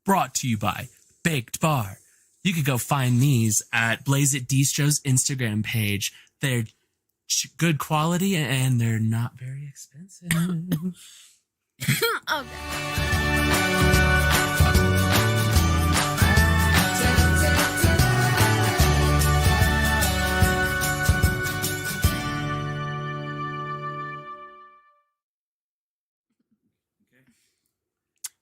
brought to you by Baked Bar. You could go find these at Blaze It Distro's Instagram page. They're good quality and they're not very expensive.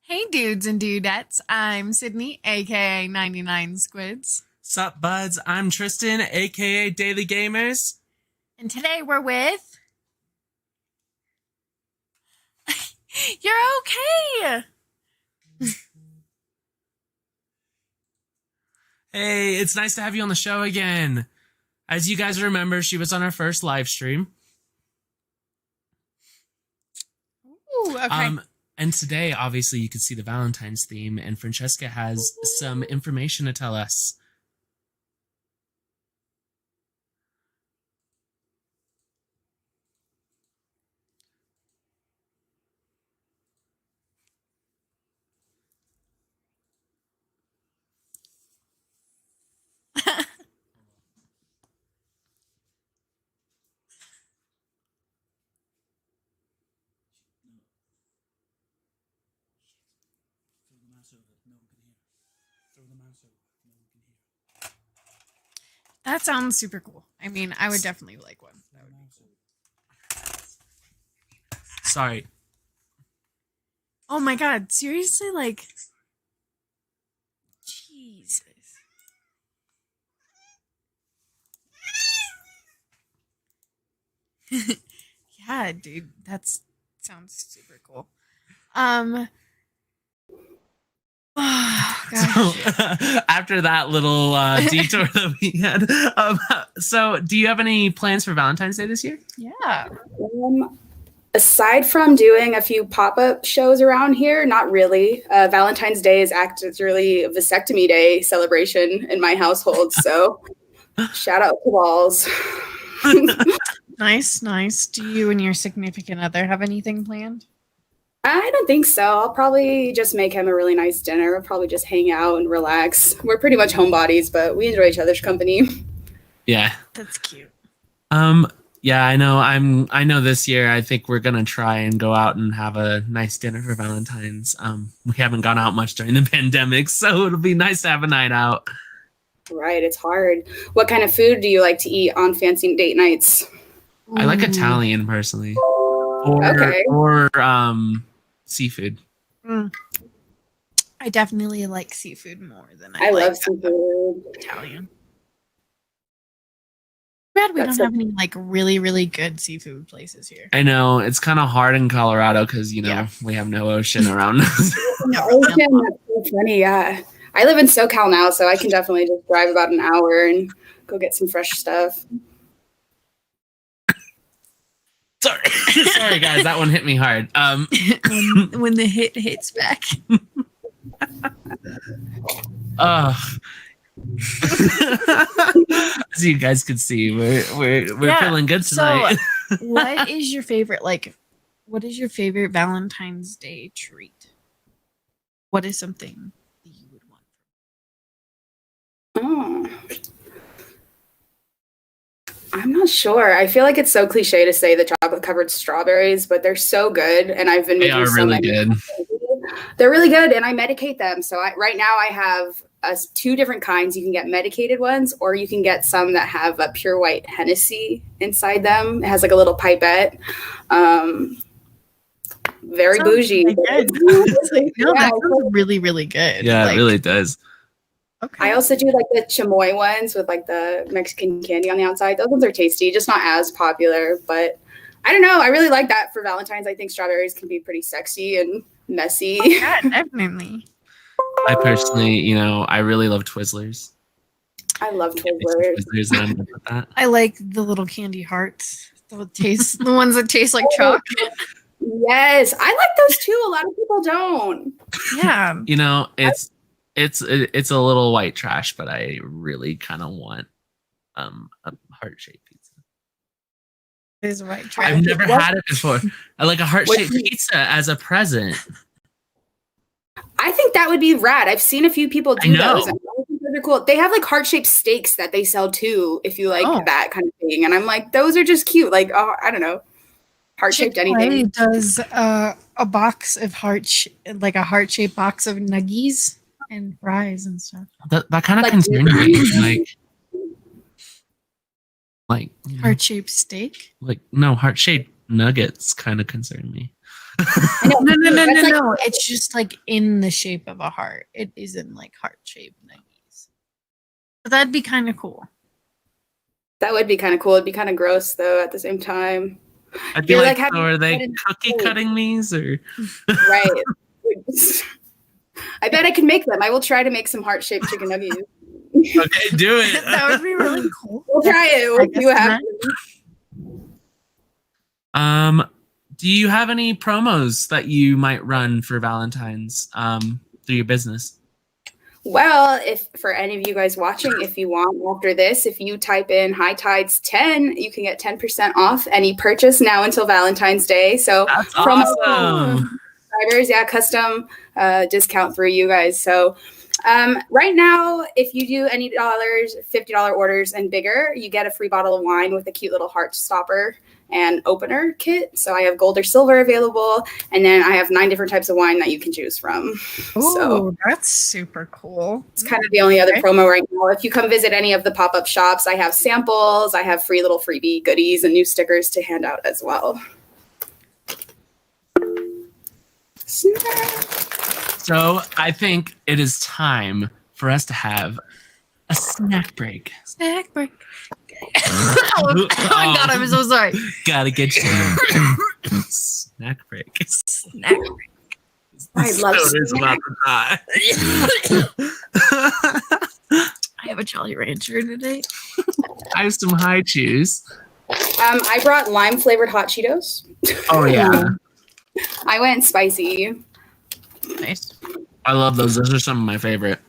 Hey dudes and dudettes, I'm Sydney, aka 99 Squids. Sup buds, I'm Tristan, aka Daily Gamers. And today we're with... You're okay! Hey, it's nice to have you on the show again. As you guys remember, she was on our first live stream. Ooh, okay. And today, obviously, you can see the Valentine's theme, and Francesca has some information to tell us. That sounds super cool. I mean, I would definitely like one. That would be cool. Sorry. Oh my god, seriously? Like, Jesus. Yeah, dude, sounds super cool. Oh, gosh. So, after that little detour that we had, so do you have any plans for Valentine's Day this year? Yeah. Aside from doing a few pop-up shows around here, not really. Valentine's Day is actually a vasectomy day celebration in my household, so shout out to Walls. Nice. Do you and your significant other have anything planned? I don't think so. I'll probably just make him a really nice dinner. We'll probably just hang out and relax. We're pretty much homebodies, but we enjoy each other's company. Yeah. That's cute. Yeah, I know. I know this year I think we're gonna try and go out and have a nice dinner for Valentine's. We haven't gone out much during the pandemic, so it'll be nice to have a night out. Right, it's hard. What kind of food do you like to eat on fancy date nights? I like Italian personally. Okay. Or seafood. I definitely like seafood more than I like love seafood. Italian. Bad we That's don't have any like really, really good seafood places here. I know it's kind of hard in Colorado because we have no ocean around us. Ocean, that's so funny. Yeah, I live in SoCal now, so I can definitely just drive about an hour and go get some fresh stuff. Sorry, guys, that one hit me hard. When the hit hits back. As you guys can see, we're feeling good tonight. So, what is your favorite Valentine's Day treat? What is something that you would want? I'm not sure. I feel like it's so cliche to say the chocolate covered strawberries, but they're so good, and I've been making so really many. Good. They're really good, and I medicate them. So right now I have two different kinds. You can get medicated ones, or you can get some that have a pure white Hennessy inside them. It has like a little pipette. Very bougie. Really good. That sounds really, really good. Yeah, it really does. Okay. I also do like the chamoy ones with like the Mexican candy on the outside. Those ones are tasty, just not as popular. But I don't know. I really like that for Valentine's. I think strawberries can be pretty sexy and messy. Oh, yeah, definitely. I personally, I really love Twizzlers. I love Twizzlers. I like the little candy hearts. The ones that taste like chocolate. Yes, I like those too. A lot of people don't. Yeah. It's a little white trash, but I really kind of want a heart-shaped pizza. It is white trash. I've never had it before. I like a heart-shaped pizza as a present. I think that would be rad. I've seen a few people do those. And I think those are cool. They have like heart-shaped steaks that they sell too, if you like that kind of thing. And I'm like, those are just cute. Like, oh, I don't know, heart-shaped anything. Does a box of like a heart-shaped box of nuggies and fries and stuff. That kind of concerns me. Like heart-shaped steak. Like no, heart-shaped nuggets kind of concern me. No. It's just like in the shape of a heart. It isn't like heart-shaped nuggies. But that'd be kind of cool. That would be kind of cool. It'd be kind of gross though at the same time. I'd be like, so are they cookie cutting these or? Right. I bet I can make them. I will try to make some heart-shaped chicken nuggets. Okay, do it. That would be really cool. We'll try it. We'll see what happens. Do you have any promos that you might run for Valentine's through your business? Well, if for any of you guys watching, if you want after this, if you type in High Tides 10, you can get 10% off any purchase now until Valentine's Day. So that's awesome. Yeah, custom discount for you guys. So right now, if you do any $50 orders and bigger, you get a free bottle of wine with a cute little heart stopper and opener kit. So I have gold or silver available, and then I have 9 different types of wine that you can choose from. Oh, that's super cool. It's kind of the only other promo right now. If you come visit any of the pop-up shops, I have samples, I have free little freebie goodies and new stickers to hand out as well. So I think it is time for us to have a snack break. Snack break. Oh my God, I'm so sorry. Gotta get you snack break. Snack break. I love snack. I have a Jolly Rancher today. I have some high chews. I brought lime flavored hot Cheetos. Oh yeah. I went spicy. Nice. I love those. Those are some of my favorite.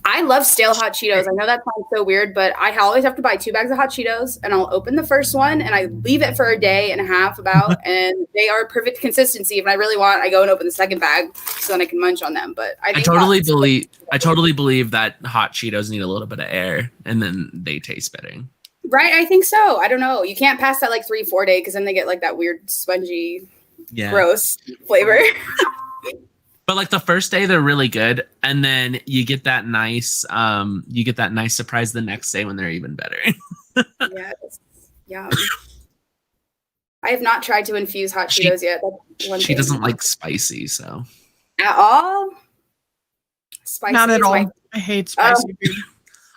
I love stale hot Cheetos. I know that sounds so weird, but I always have to buy 2 bags of hot Cheetos, and I'll open the first one, and I leave it for a day and a half and they are perfect consistency. If I really want, I go and open the second bag so then I can munch on them. But I totally believe that hot Cheetos need a little bit of air, and then they taste better. Right? I think so. I don't know. You can't pass that like 3-4 day because then they get like that weird spongy, gross flavor. But like the first day, they're really good, and then you get that nice surprise the next day when they're even better. Yes, yum. I have not tried to infuse hot Cheetos yet. That's one she thing. doesn't like spicy, so at all. Spicy not at all. I hate spicy food.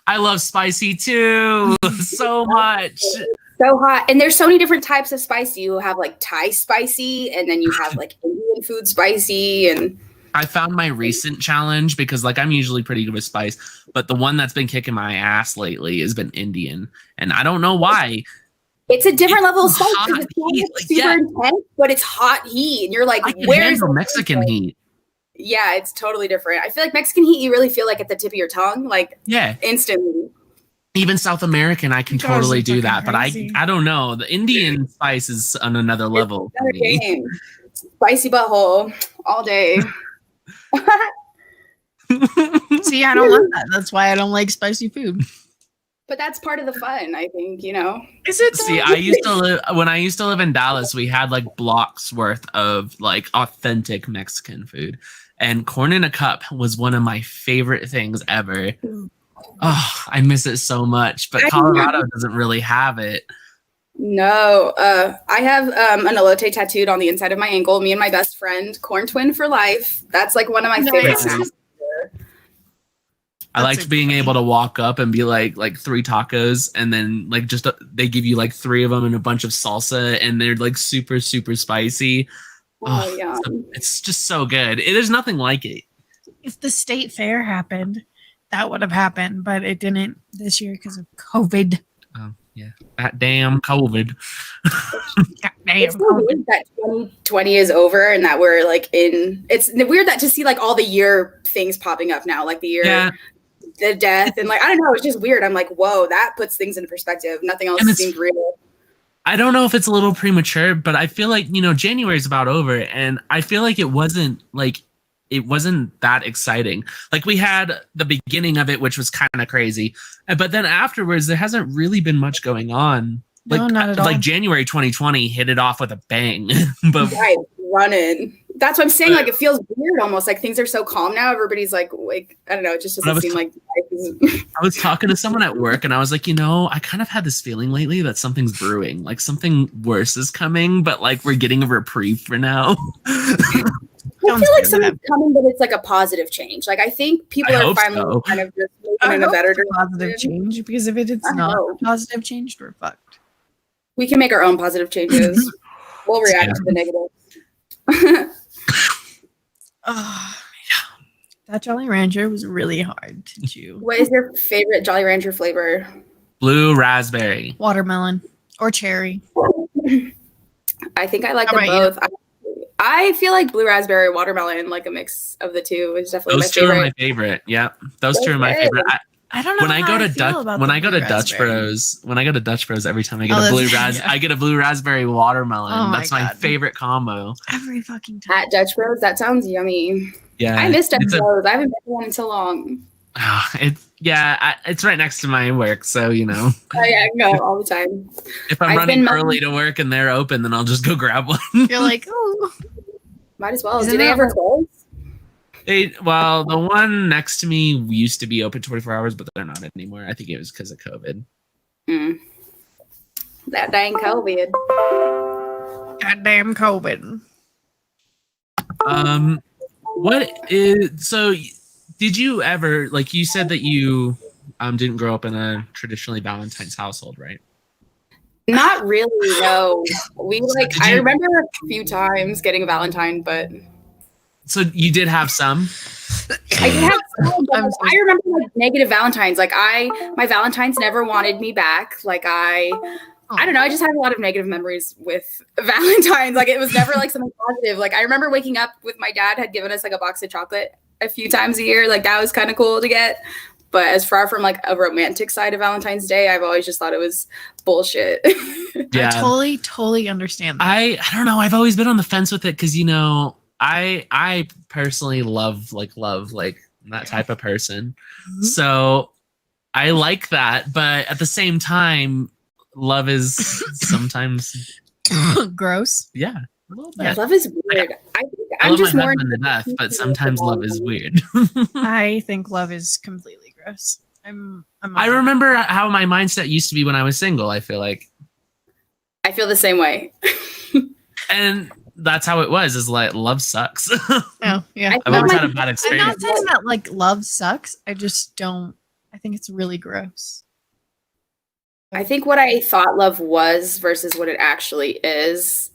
I love spicy too, so much. So hot. And there's so many different types of spicy. You have like Thai spicy, and then you have like Indian food spicy. And I found my recent challenge because like I'm usually pretty good with spice, but the one that's been kicking my ass lately has been Indian. And I don't know why. It's a different level of spice. It's super intense, but it's hot heat. And you're like, where's the Mexican heat? Yeah, it's totally different. I feel like Mexican heat, you really feel like at the tip of your tongue, like instantly. Even South American, I can totally do that, but I don't know. The Indian spice is on another level for me. Spicy butthole all day. See, I don't love that. That's why I don't like spicy food. But that's part of the fun, I think, you know. Is it? See, when I used to live in Dallas, we had like blocks worth of like authentic Mexican food. And corn in a cup was one of my favorite things ever. Oh, I miss it so much. But Colorado doesn't really have it. No. I have an elote tattooed on the inside of my ankle. Me and my best friend, corn twin for life. That's like one of my favorite snacks. I liked being able to walk up and be like 3 tacos, and then like just they give you like 3 of them and a bunch of salsa, and they're like super, super spicy. Oh, yeah. It's just so good. There's nothing like it. If the state fair happened, that would have happened, but it didn't this year because of COVID. Oh, yeah. That damn COVID. It's so weird that 2020 is over and that we're like it's weird that to see like all the year things popping up now, like the year, the death, and like, I don't know, it's just weird. I'm like, whoa, that puts things into perspective. Nothing else seemed real. I don't know if it's a little premature, but I feel like, January is about over, and I feel like it wasn't like it wasn't that exciting. Like we had the beginning of it, which was kind of crazy, but then afterwards there hasn't really been much going on. Like, No, not at all. like January 2020 hit it off with a bang. But Right, running. That's what I'm saying. Like, it feels weird almost. Like, things are so calm now. Everybody's like, I don't know. It just doesn't seem like life is. I was talking to someone at work and I was like, I kind of had this feeling lately that something's brewing. Like something worse is coming, but like we're getting a reprieve for now. I feel like something's coming, but it's like a positive change. Like, I think people are finally kind of just moving in a better direction. Positive change, because if it's not a positive change, we're fucked. We can make our own positive changes. We'll react to the negative. Oh, yeah. That Jolly Rancher was really hard to chew. What is your favorite Jolly Rancher flavor? Blue raspberry. Watermelon or cherry. I think I like them both. I feel like blue raspberry, watermelon, like a mix of the two, is definitely those two are my favorite. Yeah, those two are my favorite. I don't know when I go to Dutch Bros, every time I get I get a blue raspberry watermelon. Oh That's my favorite combo. Every fucking time. At Dutch Bros, that sounds yummy. Yeah, I miss Dutch Bros. I haven't been to one in so long. It's right next to my work, so Oh yeah, I go all the time. If I'm running early to work and they're open, then I'll just go grab one. You're like, oh, might as well. Do they ever close? Well, the one next to me used to be open 24 hours, but they're not anymore. I think it was because of COVID. That dang COVID. Goddamn COVID. Did you ever, like you said that you didn't grow up in a traditionally Valentine's household, right? Not really, no. I remember a few times getting a Valentine, but... So you did have some? I did have some, but I remember like negative Valentines. Like my Valentines never wanted me back. Like I don't know. I just had a lot of negative memories with Valentines. Like it was never like something positive. Like I remember waking up with my dad had given us like a box of chocolate a few times a year. Like that was kind of cool to get. But as far from like a romantic side of Valentine's Day, I've always just thought it was bullshit. Yeah, I totally understand that. I don't know. I've always been on the fence with it because I personally love that type of person. Mm-hmm. So I like that, but at the same time, love is sometimes gross. Yeah. A little bit. Yeah, love is weird. I love just my husband to death, but sometimes love is weird. I think love is completely gross. I remember how my mindset used to be when I was single. I feel the same way. And that's how it was, is like love sucks. Oh, yeah. I've always had a bad experience. I'm not saying that like love sucks. I just don't. I think it's really gross. I think what I thought love was versus what it actually is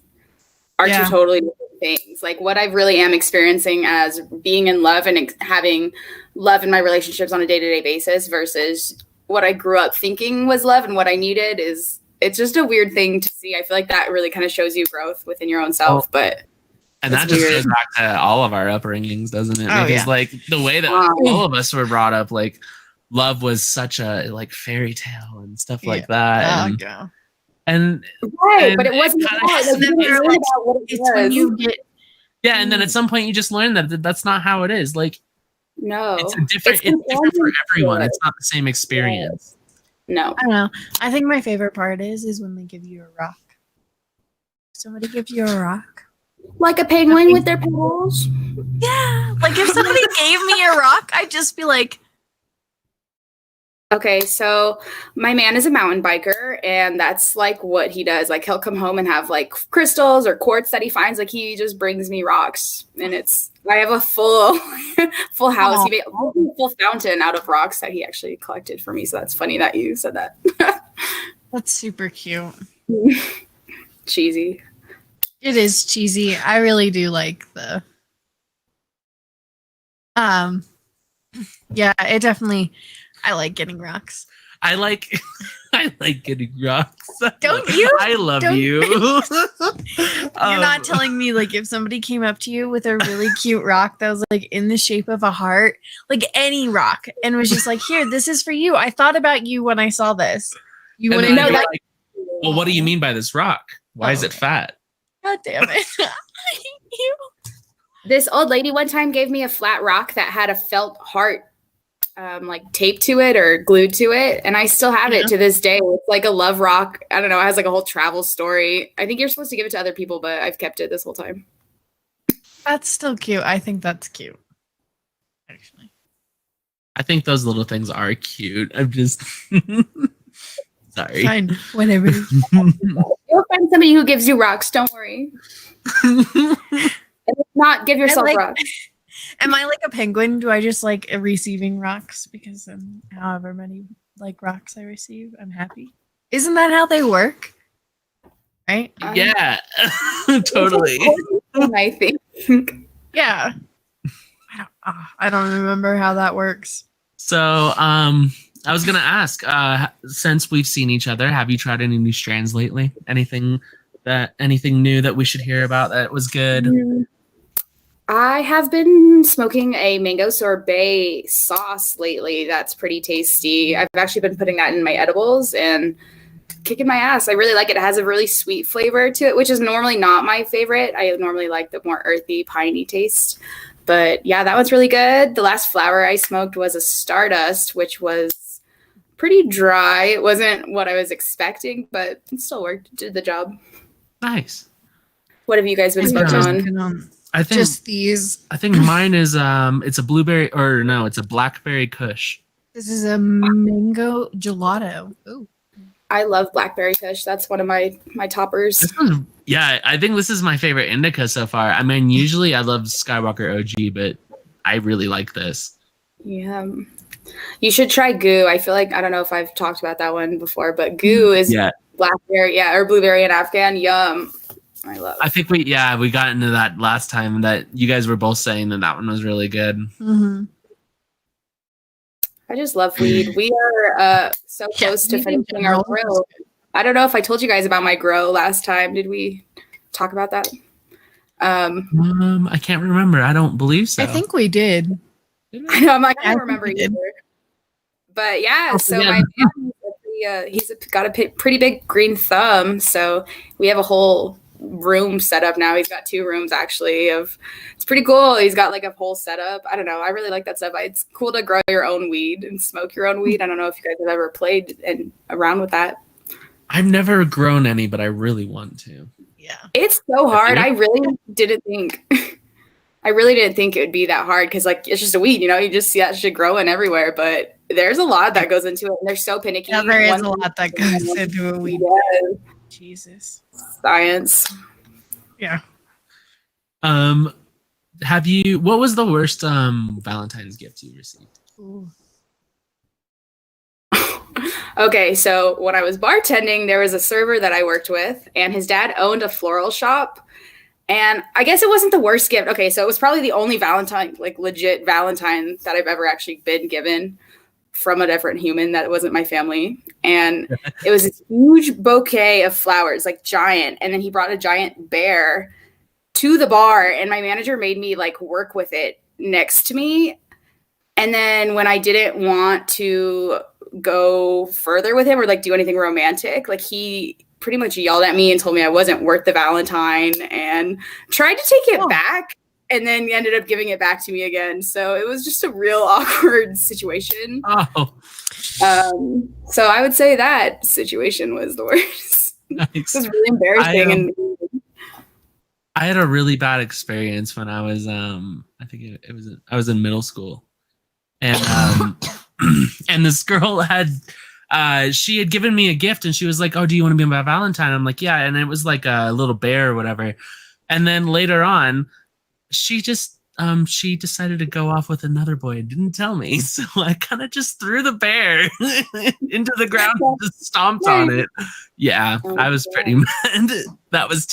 are two totally different things. Like what I really am experiencing as being in love and having love in my relationships on a day-to-day basis versus what I grew up thinking was love and what I needed is, it's just a weird thing to see. I feel like that really kind of shows you growth within your own self, and that just goes back to all of our upbringings, doesn't it? Because like the way that all of us were brought up, like love was such a like fairy tale and stuff like that. And but it wasn't when you get and then at some point you just learn that that's not how it is. Like it's different for everyone. It's not the same experience. No, I don't know. I think my favorite part is when they give you a rock. Somebody gives you a rock, like a penguin with their petals. Yeah, like if somebody gave me a rock, I'd just be like, okay, so my man is a mountain biker, and that's like what he does. Like he'll come home and have like crystals or quartz that he finds. Like he just brings me rocks, and I have a full house. He made a full fountain out of rocks that he actually collected for me. So that's funny that you said that. That's super cute. Cheesy. It is cheesy. I really do like the. Yeah, it definitely. I like getting rocks. I like getting rocks. Don't you? I love you. You're not telling me like if somebody came up to you with a really cute rock that was like in the shape of a heart, like any rock, and was just like, "Here, this is for you. I thought about you when I saw this." You wouldn't know that. Like, well, what do you mean by this rock? Why is it fat? God damn it! I hate you. This old lady one time gave me a flat rock that had a felt heart like taped to it or glued to it, and I still have it to this day. It's like a love rock. I don't know, it has like a whole travel story. I think you're supposed to give it to other people, but I've kept it this whole time. That's still cute. I think that's cute. Actually. I think those little things are cute. I'm just sorry. Fine. Whatever. You'll find somebody who gives you rocks, don't worry. And if not, give yourself rocks. Am I like a penguin? Do I just like receiving rocks because however many like rocks I receive, I'm happy? Isn't that how they work? Right? Yeah, totally. I think. Yeah. I don't remember how that works. So, I was gonna ask, since we've seen each other, have you tried any new strands lately? Anything new that we should hear about that was good? I have been smoking a mango sorbet sauce lately. That's pretty tasty. I've actually been putting that in my edibles and kicking my ass. I really like it. It has a really sweet flavor to it, which is normally not my favorite. I normally like the more earthy, piney taste. But yeah, that one's really good. The last flower I smoked was a Stardust, which was pretty dry. It wasn't what I was expecting, but it still worked. It did the job. Nice. What have you guys been smoking on? I think just these. I think mine is it's a blueberry it's a blackberry kush. This is a mango gelato. Ooh. I love blackberry kush. That's one of my toppers. Yeah, I think this is my favorite indica so far. I mean, usually I love Skywalker OG, but I really like this. Yeah. You should try Goo. I feel like, I don't know if I've talked about that one before, but Goo is blackberry, or blueberry and Afghan. Yum. I think we got into that last time that you guys were both saying that one was really good. Mm-hmm. I just love weed. We are so close to finishing our grow. I don't know if I told you guys about my grow last time. Did we talk about that? I can't remember. I don't believe so. I think we did. I know. I'm like, I don't remember either. But yeah, so my man, he's got a pretty big green thumb. So we have a whole room set up now. He's got 2 rooms actually. It's pretty cool. He's got like a whole setup. I don't know. I really like that stuff. It's cool to grow your own weed and smoke your own weed. I don't know if you guys have ever played around with that. I've never grown any, but I really want to. Yeah, it's so hard. I really didn't think it would be that hard because like it's just a weed, you just see that shit growing everywhere. But there's a lot that goes into it, and they're so finicky. Yeah, there is a lot that goes into a weed. Yeah. Jesus. Science. Yeah. What was the worst Valentine's gift you received? Ooh. Okay, so when I was bartending, there was a server that I worked with, and his dad owned a floral shop. And I guess it wasn't the worst gift. Okay, so it was probably the only Valentine, like legit Valentine that I've ever actually been given from a different human that wasn't my family. And it was this huge bouquet of flowers, like giant. And then he brought a giant bear to the bar, and my manager made me like work with it next to me. And then when I didn't want to go further with him or like do anything romantic, like he pretty much yelled at me and told me I wasn't worth the Valentine and tried to take it back, and then ended up giving it back to me again. So it was just a real awkward situation. So I would say that situation was the worst. Nice. It was really embarrassing. I had a really bad experience when I was I was in middle school, and and this girl she had given me a gift, and she was like, "Oh, do you want to be my Valentine?" I'm like, "Yeah," and it was like a little bear or whatever. And then later on, she just she decided to go off with another boy and didn't tell me, so I kind of just threw the bear into the ground and just stomped on it. Yeah, I was pretty mad. That was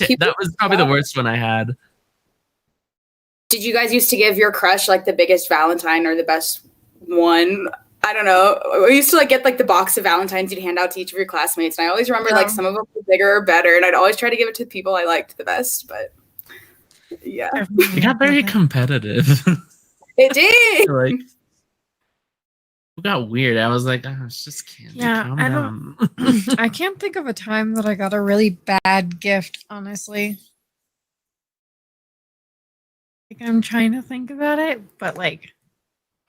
probably the worst one I had. Did you guys used to give your crush like the biggest Valentine or the best one? I don't know. We used to like get like the box of Valentines you'd hand out to each of your classmates, and I always remember like some of them were bigger or better, and I'd always try to give it to the people I liked the best. But yeah, it got very competitive. It did. Like, it got weird. I was like, "Oh, it's just candy." Yeah, I can't think of a time that I got a really bad gift. Honestly, Like I'm trying to think about it, but like,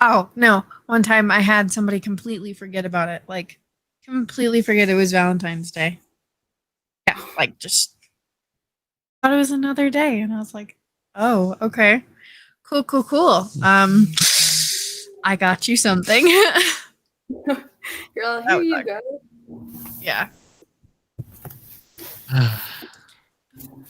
oh no, one time I had somebody completely forget about it. Like completely forget it was Valentine's Day. Yeah, like just thought it was another day, and I was like, oh, okay. Cool. I got you something. You're all, That here was you like- go. Yeah.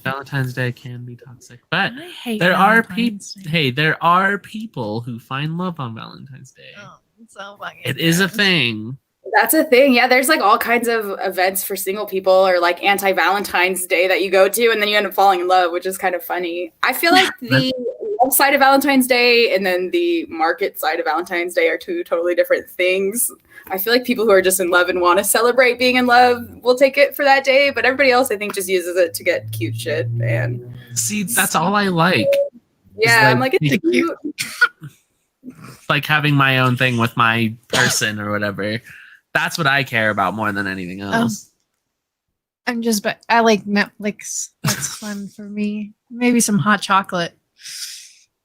Valentine's Day can be toxic, but I hate there are people. Valentine's Day. Hey, there are people who find love on Valentine's Day. Oh, it's so fucking It is a gross. thing. That's a thing. Yeah, there's like all kinds of events for single people or like anti-Valentine's Day that you go to and then you end up falling in love, which is kind of funny. I feel like the love side of Valentine's Day and then the market side of Valentine's Day are two totally different things. I feel like people who are just in love and want to celebrate being in love will take it for that day, but everybody else I think just uses it to get cute shit. And See, that's all I like. yeah, like- I'm like, it's cute. Like having my own thing with my person or whatever. That's what I care about more than anything else. But I like Netflix. That's fun for me. Maybe some hot chocolate.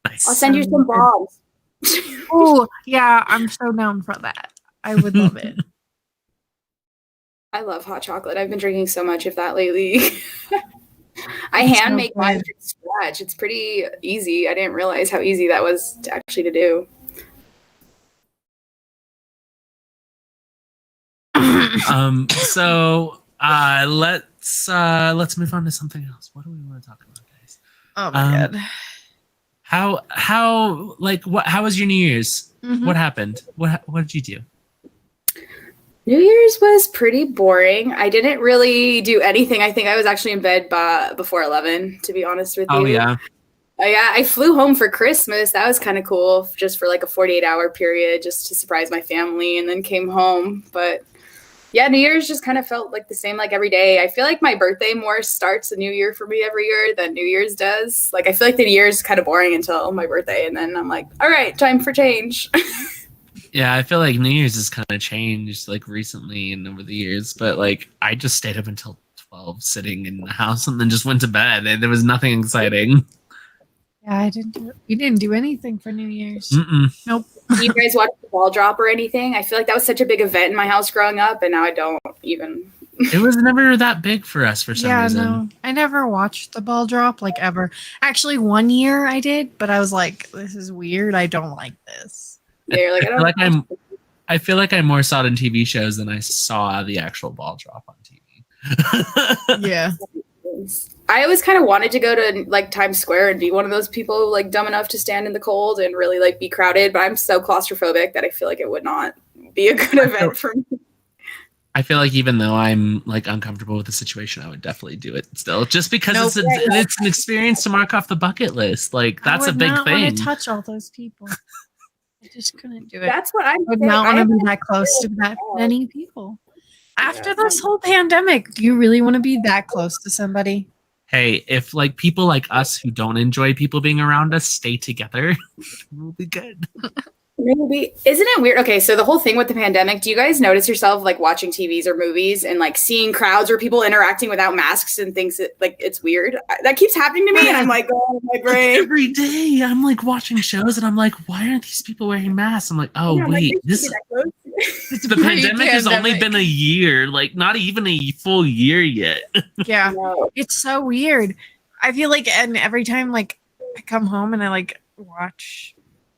Nice. I'll send you some bombs. Oh, yeah, I'm so down for that. I would love it. I love hot chocolate. I've been drinking so much of that lately. I It's hand so make mine good. from scratch. It's pretty easy. I didn't realize how easy that was to do. So let's move on to something else. What do we want to talk about, guys? Oh my god. How was your New Year's? Mhm. What happened? What did you do? New Year's was pretty boring. I didn't really do anything. I think I was actually in bed before 11, to be honest with you. Oh yeah. Yeah, I flew home for Christmas. That was kind of cool, just for like a 48-hour period, just to surprise my family, and then came home. But yeah, New Year's just kind of felt like the same like every day. I feel like my birthday more starts a new year for me every year than New Year's does. Like I feel like the year is kind of boring until my birthday, and then I'm like, all right, time for change. Yeah, I feel like New Year's has kind of changed like recently and over the years, but like I just stayed up until 12 sitting in the house and then just went to bed. And there was nothing exciting. Yeah, I didn't do it. We didn't do anything for New Year's. Mm-mm. Nope. Do you guys watch the ball drop or anything? I feel like that was such a big event in my house growing up, and now I don't even. It was never that big for us for some reason. No. I never watched the ball drop like ever. Actually, one year I did, but I was like, this is weird. I don't like this. They're like, I feel like I more saw it in TV shows than I saw the actual ball drop on TV. Yeah. I always kind of wanted to go to like Times Square and be one of those people like dumb enough to stand in the cold and really like be crowded, but I'm so claustrophobic that I feel like it would not be a good event for me. I feel like even though I'm like uncomfortable with the situation, I would definitely do it still, just because Nope. it's an experience to mark off the bucket list. Like that's I a would big not thing. want to touch all those people. I just couldn't do it. That's what I'm I would saying. not want I to be haven't- that close to that many people. After Yeah. this whole pandemic, do you really want to be that close to somebody? Hey, if like people like us who don't enjoy people being around us stay together, we'll be good. Maybe. Isn't it weird? Okay, so the whole thing with the pandemic, do you guys notice yourself like watching TVs or movies and like seeing crowds or people interacting without masks and things that like it's weird? That keeps happening to me and I'm like, oh, my brain. Every day I'm like watching shows and I'm like, why aren't these people wearing masks? I'm like, oh Yeah, I'm like, wait, they this should be that close. the pandemic has only Pre-pandemic. been a year, like not even a full year yet. Yeah. No. It's so weird. I feel like, and every time like I come home and I like watch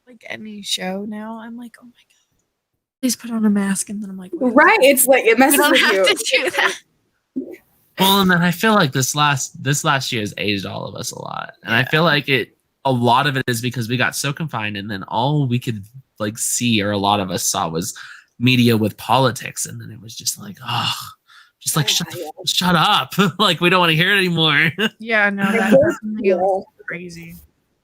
like any show now, I'm like, oh my god, please put on a mask, and then I'm like, wait, Right. It's like it we messes don't with have you. to do that. Well, and then I feel like this last year has aged all of us a lot, and I feel like a lot of it is because we got so confined, and then all we could like see, or a lot of us saw, was media with politics, and then it was just like, oh, just like shut up, like we don't want to hear it anymore. Yeah, no, Like, that there's- definitely was crazy.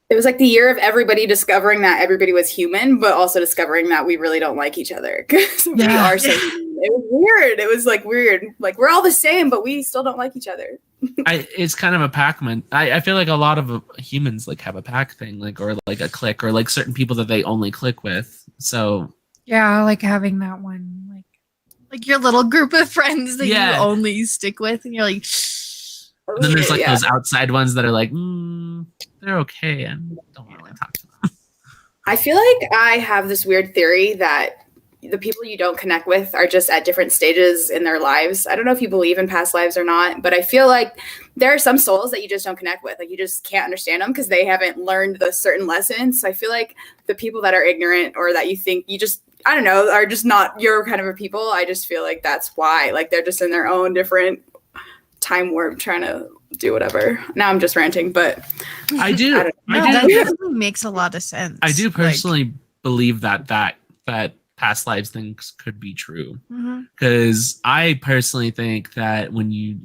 It was like the year of everybody discovering that everybody was human, but also discovering that we really don't like each other. 'Cause we Yeah. are so human. It was weird. It was like weird. Like we're all the same, but we still don't like each other. It's kind of a pack man. I feel like a lot of humans like have a pack thing, like, or like a clique, or like certain people that they only click with. So Yeah, like having that one, like your little group of friends that Yeah. you only stick with, and you're like, then there's like Yeah. those outside ones that are like, they're okay and don't really talk to them. I feel like I have this weird theory that the people you don't connect with are just at different stages in their lives. I don't know if you believe in past lives or not, but I feel like there are some souls that you just don't connect with. Like you just can't understand them because they haven't learned the certain lessons. So I feel like the people that are ignorant or that you think you just, I don't know, are just not your kind of a people. I just feel like that's why. Like they're just in their own different time warp trying to do whatever. Now I'm just ranting, but I do. That definitely makes a lot of sense. I do personally believe that past lives things could be true, because I personally think that when you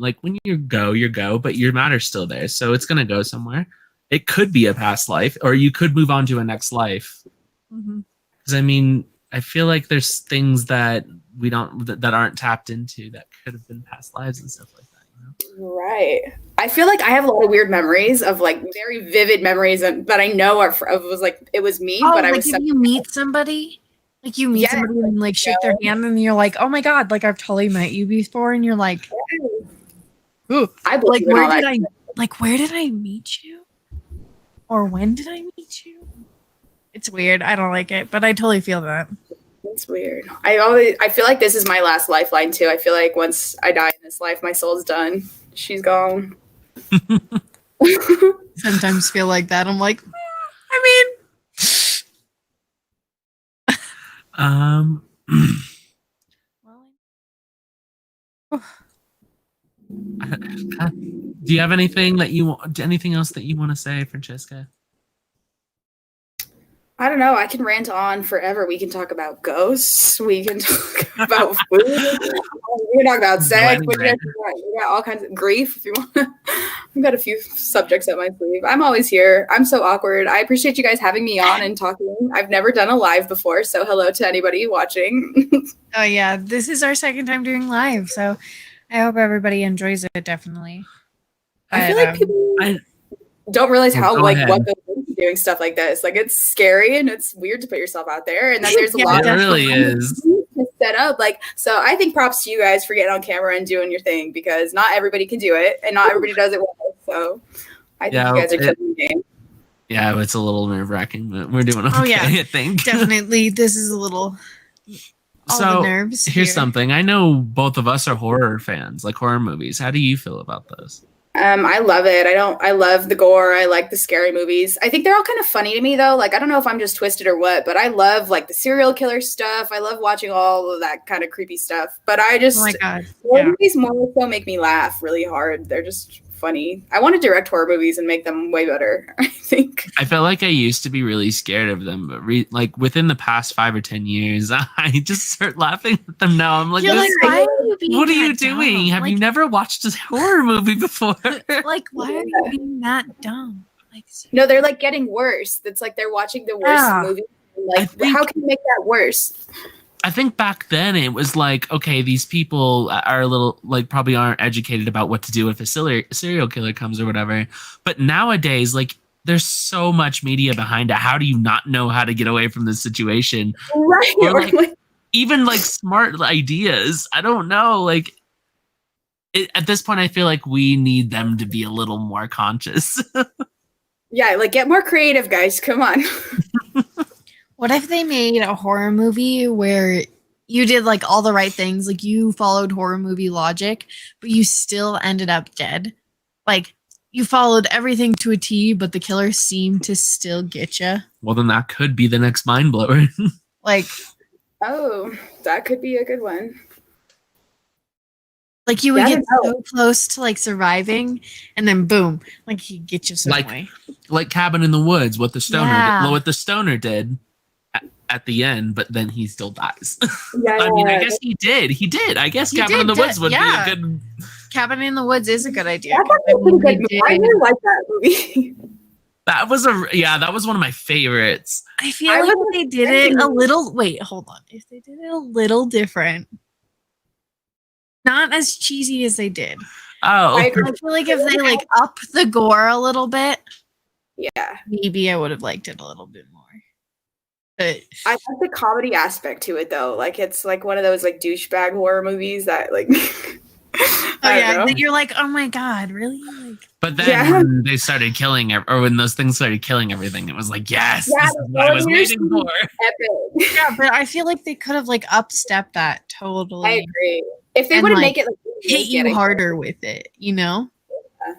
go, but your matter's still there, so it's gonna go somewhere. It could be a past life, or you could move on to a next life. Because I mean, I feel like there's things that we don't that aren't tapped into that could have been past lives and stuff like that. You know? Right. I feel like I have a lot of weird memories of like very vivid memories that I know it was me, but I was. If you meet somebody. Like you meet somebody and like shake their hand and you're like, oh my God, like I've totally met you before. And you're like, ooh, where did I meet you? Or when did I meet you? It's weird. I don't like it, but I totally feel that. It's weird. I feel like this is my last lifeline too. I feel like once I die in this life, my soul's done. She's gone. Sometimes feel like that. I'm like, do you have anything else that you want to say, Francesca? I don't know. I can rant on forever. We can talk about ghosts. We can talk about food. We can talk about sex. We got all kinds of grief if you want. I've got a few subjects up my sleeve. I'm always here. I'm so awkward. I appreciate you guys having me on and talking. I've never done a live before, so hello to anybody watching. Oh yeah, this is our second time doing live, so I hope everybody enjoys it. Definitely. I feel like people don't realize how what goes into doing stuff like this. Like it's scary and it's weird to put yourself out there, and then there's a lot. It really is. Set up so I think props to you guys for getting on camera and doing your thing, because not everybody can do it and not everybody does it well. So I think you guys are killing the game. Yeah, it's a little nerve-wracking, but we're doing okay. I think definitely this is a little the nerves here's something. I know both of us are horror fans, like horror movies. How do you feel about those? I love it. I love the gore. I like the scary movies. I think they're all kind of funny to me though. Like, I don't know if I'm just twisted or what, but I love like the serial killer stuff. I love watching all of that kind of creepy stuff, but I just, movies more so make me laugh really hard. They're just funny. I want to direct horror movies and make them way better, I think. I felt like I used to be really scared of them, but like within the past 5 or 10 years, I just start laughing at them now. I'm like, what are you doing? Have you never watched a horror movie before? Like, why are you being that dumb? Like, no, they're like getting worse. It's like they're watching the worst movie. Like, how can you make that worse? I think back then it was like, okay, these people are a little like probably aren't educated about what to do if a serial killer comes or whatever. But nowadays, like there's so much media behind it. How do you not know how to get away from this situation? Right. Or like, even like smart ideas. I don't know. Like at this point, I feel like we need them to be a little more conscious. Yeah, like get more creative, guys. Come on. What if they made a horror movie where you did like all the right things, like you followed horror movie logic, but you still ended up dead? Like you followed everything to a T, but the killer seemed to still get you. Well, then that could be the next mind blower. Like, oh, that could be a good one. Like you would get so close to like surviving, and then boom, like he'd get you some way. Like Cabin in the Woods, what the stoner did at the end, but then he still dies. Yeah, I mean, I guess he did. I guess Cabin in the Woods would be a good. Cabin in the Woods is a good idea. I really like that movie. That was one of my favorites. I feel like if they did it a little. Wait, hold on. If they did it a little different, not as cheesy as they did. Oh, I feel like if they like up the gore a little bit, yeah, maybe I would have liked it a little bit more. But I like the comedy aspect to it though. Like it's like one of those like douchebag horror movies that like Oh yeah, know. then you're like, oh my god, really? Like, But then when they started killing, or when those things started killing everything, it was like, yes, this is what I was waiting for. Epic. yeah, but I feel like they could have like upstepped that totally. I agree. If they And, wouldn't like, make it like hit you harder with it, you know? Yeah.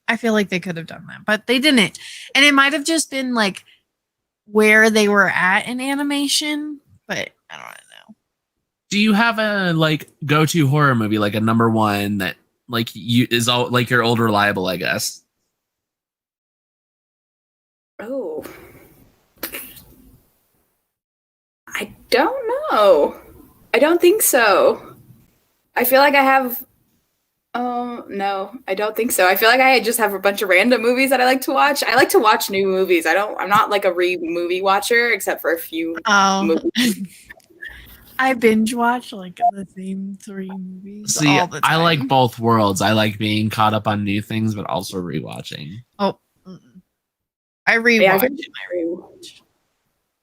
I feel like they could have done that, but they didn't. And it might have just been like where they were at in animation, but I don't know. Do you have a like go-to horror movie, like a number one that like you is all like your old reliable, I guess? Oh, I don't know. I don't think so. I feel like I have. Oh no, I don't think so. I feel like I just have a bunch of random movies that I like to watch. I like to watch new movies. I'm not like a movie watcher except for a few movies. I binge watch like the same 3 movies See, all the time. I like both worlds. I like being caught up on new things, but also rewatching. Oh, I rewatch. Yeah, I rewatch.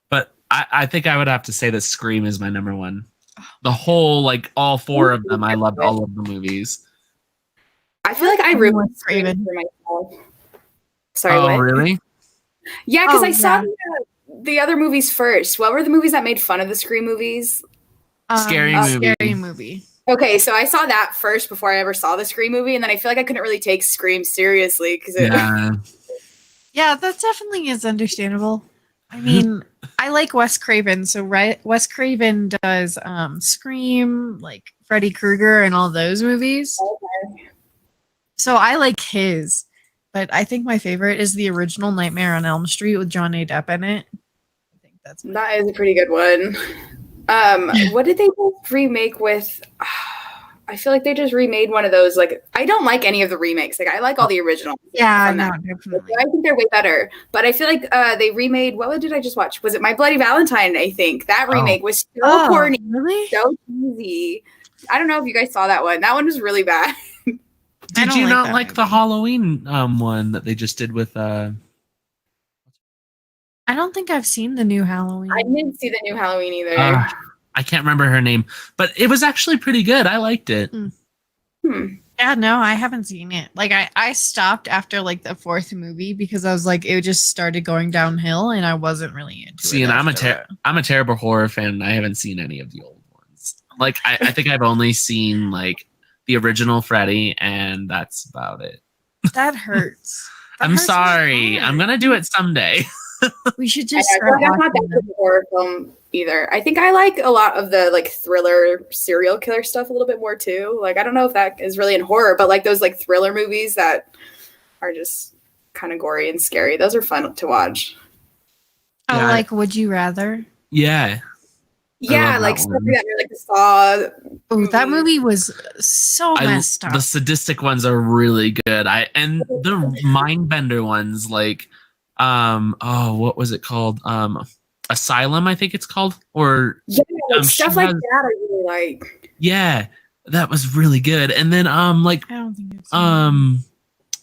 But I think I would have to say that Scream is my number one. The whole, like, all 4 of them, I loved all of the movies. I feel like I ruined Scream for myself. Sorry, oh, what? really? Yeah, because I saw the other movies first. What were the movies that made fun of the Scream movies? Scary movie. Okay, so I saw that first before I ever saw the Scream movie, and then I feel like I couldn't really take Scream seriously because yeah, that definitely is understandable. I mean, I like Wes Craven, so Wes Craven does Scream, like Freddy Krueger, and all those movies. Okay. So I like his, but I think my favorite is the original Nightmare on Elm Street with John A. Depp in it. I think that is a pretty good one. What did they remake with? I feel like they just remade one of those. Like, I don't like any of the remakes. Like, I like all the originals. Yeah, no, definitely. I think they're way better. But I feel like they remade. What did I just watch? Was it My Bloody Valentine? I think that remake was so corny, really, so cheesy. I don't know if you guys saw that one. That one was really bad. Did you not like the Halloween one that they just did with? I don't think I've seen the new Halloween. I didn't see the new Halloween either. I can't remember her name, but it was actually pretty good. I liked it. Yeah, no, I haven't seen it. Like I stopped after like the 4th movie because I was like, it just started going downhill and I wasn't really into it. See, and I'm a terrible horror fan. And I haven't seen any of the old ones. Like I think I've only seen like the original Freddy, and that's about it. That hurts. I'm sorry. I'm gonna do it someday. We should just I'm not that good at horror film either. I think I like a lot of the like thriller serial killer stuff a little bit more too. Like, I don't know if that is really in horror, but like those like thriller movies that are just kind of gory and scary. Those are fun to watch. Oh, yeah. Like Would You Rather? Yeah. Yeah, like something that like the Saw. Oh, that movie was so messed up. The sadistic ones are really good. And the Mindbender ones, like what was it called? Asylum, I think it's called. Or stuff like that I really like. Yeah, that was really good. And then like I don't think it's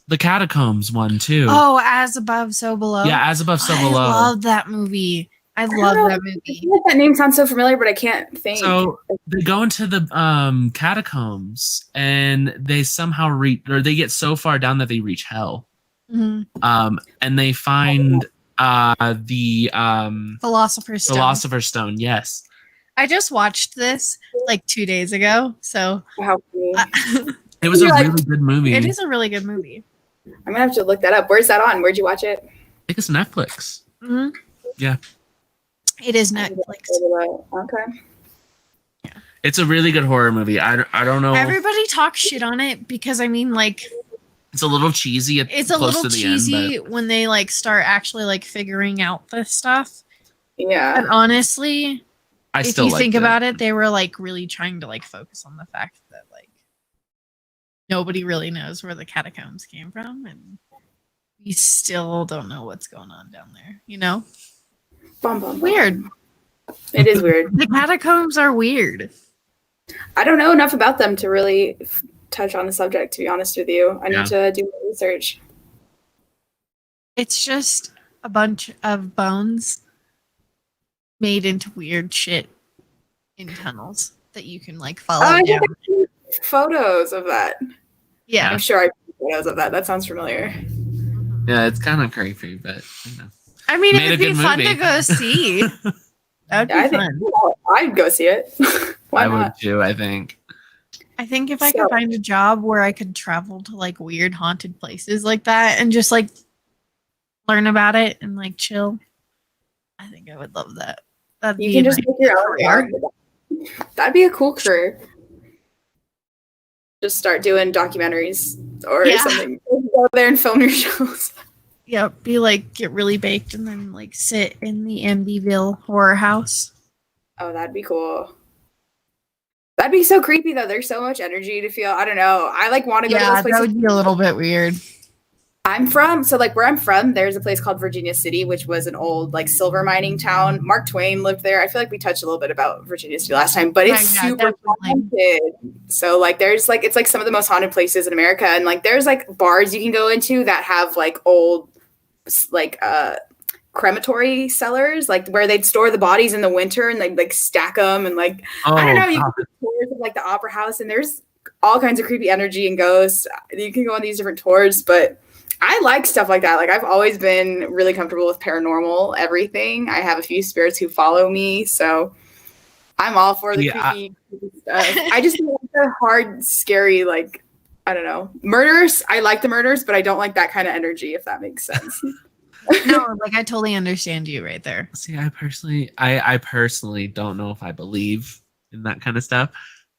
the Catacombs one too. Oh, As Above, So Below. Yeah, As Above, So Below. I love that movie. I love that movie. I feel like that name sounds so familiar, but I can't think. So they go into the catacombs and they somehow they get so far down that they reach hell. Mm-hmm. And they find the Philosopher's Stone. Yes. I just watched this like 2 days ago. So it was a really good movie. It is a really good movie. I'm gonna have to look that up. Where's that on? Where'd you watch it? I think it's Netflix. Mm-hmm. Yeah. It is Netflix. Okay. Yeah. It's a really good horror movie. I don't know. Everybody talks shit on it because I mean, like, it's a little cheesy. It's a little cheesy when they like start actually like figuring out this stuff. Yeah. But honestly, if you think about it, they were like really trying to like focus on the fact that like nobody really knows where the catacombs came from, and we still don't know what's going on down there. You know. Weird. It is weird. The catacombs are weird. I don't know enough about them to really touch on the subject, to be honest with you. I need to do more research. It's just a bunch of bones made into weird shit in tunnels that you can like follow down. photos of that. Yeah. I'm sure I took photos of that. That sounds familiar. Yeah, it's kind of creepy, but you know. I mean, Made it a would be good fun movie. to go see. That'd be I fun. think I'd go see it. Why I not? would too, I think. I think if I could find a job where I could travel to like weird haunted places like that and just like learn about it and like chill, I think I would love that. That'd You be can just my make your own career. art. That'd be a cool career. Just start doing documentaries or something. Go there and film your shows. Yeah, get really baked and then like sit in the Amityville horror house. Oh, that'd be cool. That'd be so creepy though. There's so much energy to feel. I don't know. I like want to go to those places. That would be a little bit weird. Where I'm from, there's a place called Virginia City, which was an old like silver mining town. Mark Twain lived there. I feel like we touched a little bit about Virginia City last time, but it's super haunted. So like there's like it's like some of the most haunted places in America, and like there's like bars you can go into that have like old like crematory cellars, like where they'd store the bodies in the winter and they'd like stack them and like I don't know, you can do tours of like the opera house, and there's all kinds of creepy energy and ghosts. You can go on these different tours, but I like stuff like that. Like I've always been really comfortable with paranormal everything. I have a few spirits who follow me, so I'm all for the creepy stuff. I just like the hard, scary, like I don't know, murders. I like the murders, but I don't like that kind of energy, if that makes sense. No, like I totally understand you right there. See, I personally don't know if I believe in that kind of stuff,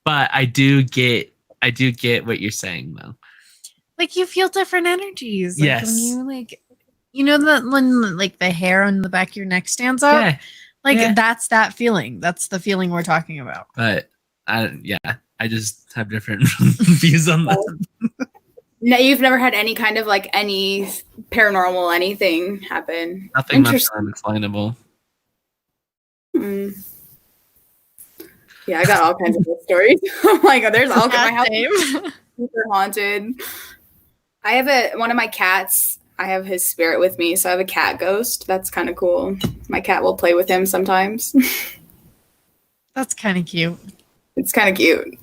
but I do get what you're saying though. Like you feel different energies. Like yes. When you like, you know that when like the hair on the back of your neck stands up. Yeah. Like that's that feeling. That's the feeling we're talking about. But I just have different views on that. No, you've never had any kind of like any paranormal anything happen. Nothing much unexplainable. Yeah, I got all kinds of good stories. Oh my god, there's all kinds. My house is super haunted. I have one of my cats. I have his spirit with me, so I have a cat ghost. That's kind of cool. My cat will play with him sometimes. That's kind of cute. It's kind of cute.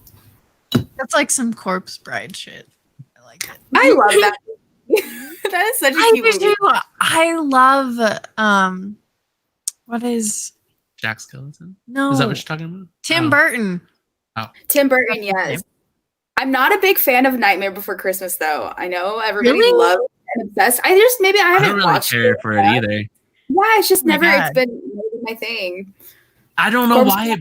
That's like some corpse bride shit. I like it. I love that. That is such a cute movie. Too. I love what is Jack Skellington? No. Is that what you're talking about? Tim Burton. Oh. Tim Burton, yes. I'm not a big fan of Nightmare Before Christmas, though. I know everybody loves and obsessed. I haven't really watched care for it either. Yeah, it's just never. It's been my thing. I don't know why.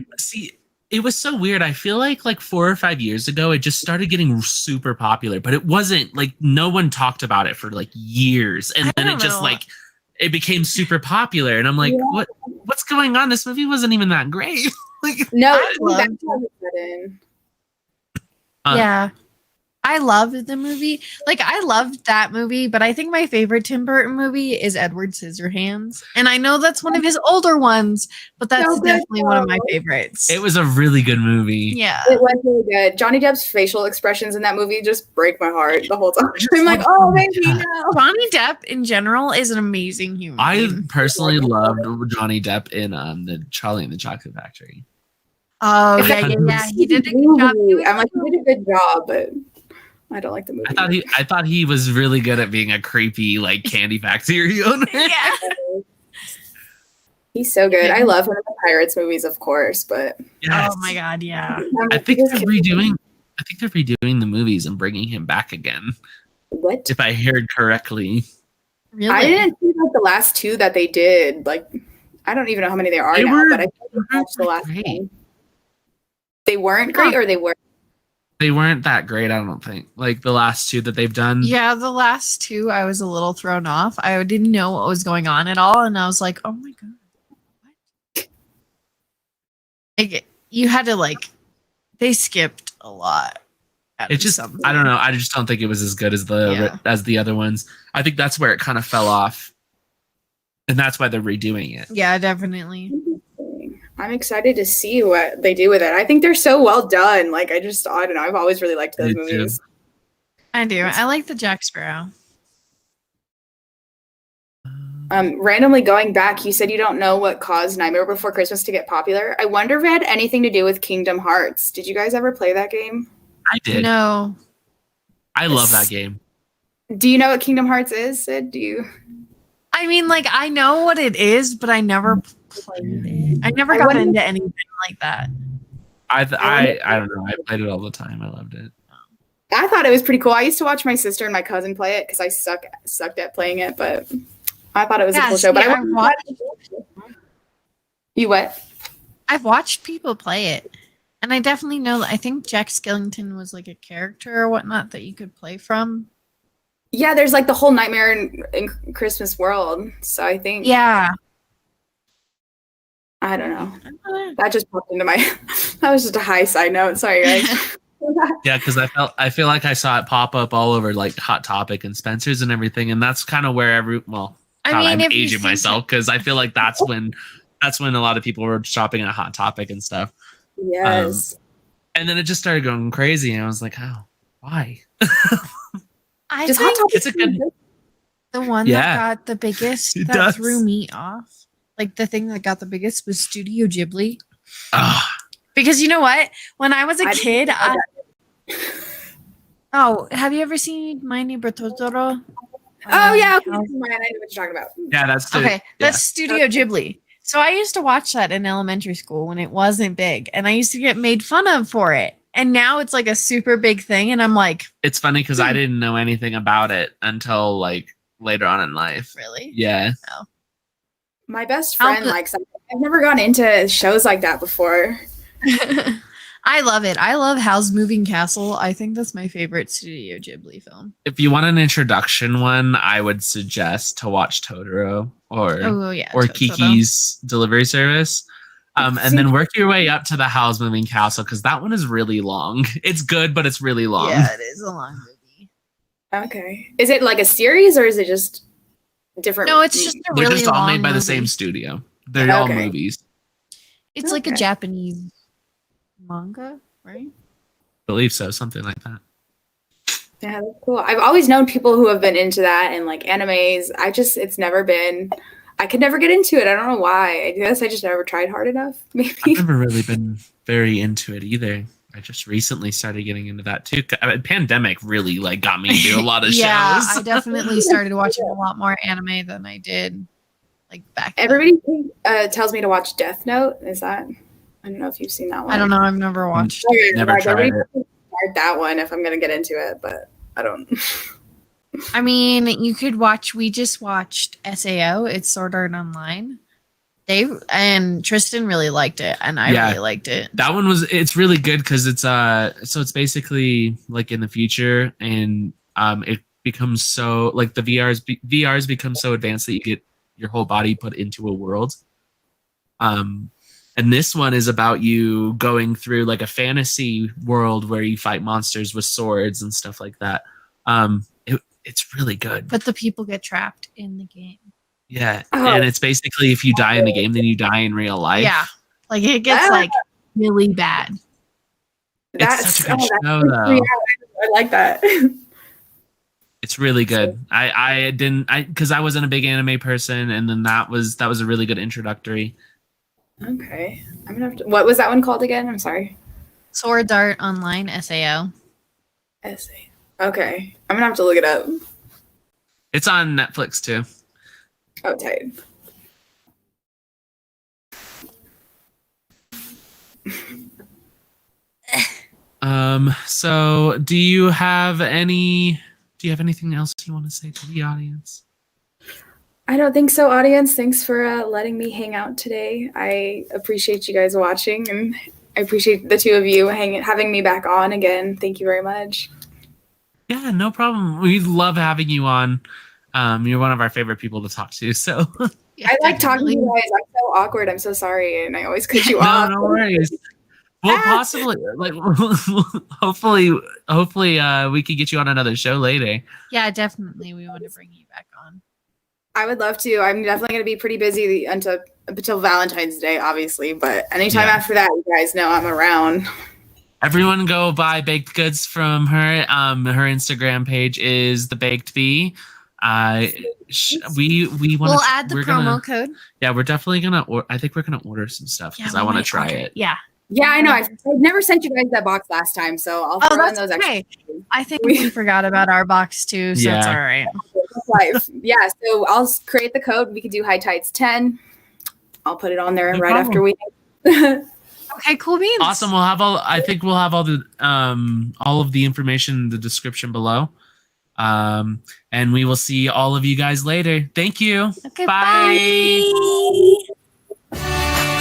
It was so weird. I feel like 4 or 5 years ago, it just started getting super popular, but it wasn't like no one talked about it for like years, and then it just it became super popular, and I'm like, what's going on? This movie wasn't even that great. No, yeah. I loved the movie. I loved that movie, but I think my favorite Tim Burton movie is Edward Scissorhands. And I know that's one of his older ones, but that's definitely one of my favorites. It was a really good movie. Yeah. It was really good. Johnny Depp's facial expressions in that movie just break my heart the whole time. I'm like, oh, baby, no. Johnny Depp in general is an amazing human. I personally loved Johnny Depp in the Charlie and the Chocolate Factory. Oh, yeah. He did a good job. I'm like, he did a good job, but I don't like the movie. I thought he was really good at being a creepy candy factory owner. Yeah. He's so good. I love him in the Pirates movies, of course, but yes. Oh my god, yeah. I think they're redoing the movies and bringing him back again. What? If I heard correctly. Really? I didn't see the last two that they did. I don't even know how many there are now, but I watched the last one. They weren't great, or they were? They weren't that great, I don't think. The last two that they've done. Yeah, the last two, I was a little thrown off. I didn't know what was going on at all, and I was like, oh my god. What? You had to, they skipped a lot. It just, I don't know. I just don't think it was as good as the other ones. I think that's where it kind of fell off. And that's why they're redoing it. Yeah, definitely. I'm excited to see what they do with it. I think they're so well done. I don't know. I've always really liked those movies. I do. I like the Jack Sparrow. Randomly going back, you said you don't know what caused Nightmare Before Christmas to get popular. I wonder if it had anything to do with Kingdom Hearts. Did you guys ever play that game? I did. No. I love that game. Do you know what Kingdom Hearts is, Sid? Do you? I mean, like, I know what it is, but I never played it. I never got into anything like that. I don't know. I played it all the time. I loved it. I thought it was pretty cool. I used to watch my sister and my cousin play it because I sucked at playing it, but I thought it was a cool show. But You what? I've watched people play it, and I definitely know. I think Jack Skellington was like a character or whatnot that you could play from. Yeah, there's like the whole Nightmare in Christmas world. So I think. Yeah. I don't know. That just popped into my. That was just a high side note. Sorry, guys. Yeah, because I feel like I saw it pop up all over like Hot Topic and Spencer's and everything, and that's kind of where I'm aging myself because I feel like that's when a lot of people were shopping at Hot Topic and stuff. Yes. And then it just started going crazy, and I was like, "Oh, why?" I just think it's a good. The one that got the biggest that threw me off, like the thing that got the biggest, was Studio Ghibli. Because you know what? When I was a kid, have you ever seen My Neighbor Totoro? Oh yeah, okay. I know what you're talking about. Yeah, that's Studio Ghibli. So I used to watch that in elementary school when it wasn't big, and I used to get made fun of for it. And now it's like a super big thing, and I'm like, it's funny because I didn't know anything about it until like later on in life. Really? Yeah. Oh. My best friend likes it. I've never gone into shows like that before. I love it. I love Howl's Moving Castle. I think that's my favorite Studio Ghibli film. If you want an introduction one, I would suggest to watch Totoro or Kiki's Delivery Service. And then work your way up to the Howl's Moving Castle because that one is really long. It's good, but it's really long. Yeah, it is a long movie. Okay. Is it like a series or is it just different? No, it's just They're just all made by the same studio. They're all movies. It's like a Japanese manga, right? I believe so, something like that. Yeah, that's cool. I've always known people who have been into that and like animes. I could never get into it. I don't know why. I guess I just never tried hard enough. Maybe. I've never really been very into it either. I just recently started getting into that too. Pandemic really like got me into a lot of shows. Yeah, I definitely started watching a lot more anime than I did like back then. Everybody tells me to watch Death Note. Is that? I don't know if you've seen that one. I don't know. I've never watched it. Never tried it. Start that one if I'm gonna get into it, but I don't. I mean, you could watch. We just watched SAO. It's Sword Art Online. And Tristan really liked it, and I really liked it. That one it's really good because it's so it's basically like in the future, and it becomes so like the VRs become so advanced that you get your whole body put into a world. And this one is about you going through like a fantasy world where you fight monsters with swords and stuff like that. It's really good. But the people get trapped in the game. Yeah. And it's basically if you die in the game, then you die in real life. Yeah. Like it gets like really bad. It's such a good show though. Yeah, I like that. It's really good. Because I wasn't a big anime person, and then that was a really good introductory. Okay. I'm gonna have to. What was that one called again? I'm sorry. Sword Art Online, SAO. Okay. I'm gonna have to look it up. It's on Netflix too. Oh, tight. So do you have anything else you want to say to the audience? I don't think so, audience. Thanks for letting me hang out today. I appreciate you guys watching, and I appreciate the two of you having me back on again. Thank you very much. Yeah, no problem. We love having you on. You're one of our favorite people to talk to. So yeah, I like talking to you guys. I'm so awkward. I'm so sorry, and I always cut you off. No worries. Well, possibly, like, hopefully, we could get you on another show later. Yeah, definitely. We want to bring you back on. I would love to. I'm definitely going to be pretty busy until Valentine's Day, obviously. But anytime after that, you guys know I'm around. Everyone go buy baked goods from her. Her Instagram page is the Baked Bee. We'll add the promo code. Yeah, we're definitely gonna. I think we're gonna order some stuff because I want to try it. Yeah, Yeah, I know. I've never sent you guys that box last time, so I'll throw in those extra. I think we forgot about our box too, so it's all right. Life. Yeah, so I'll create the code. We could do High Tides 10. I'll put it on there right after we. Okay, cool beans. Awesome. I think we'll have all of the information in the description below. And we will see all of you guys later. Thank you. Okay, bye. bye.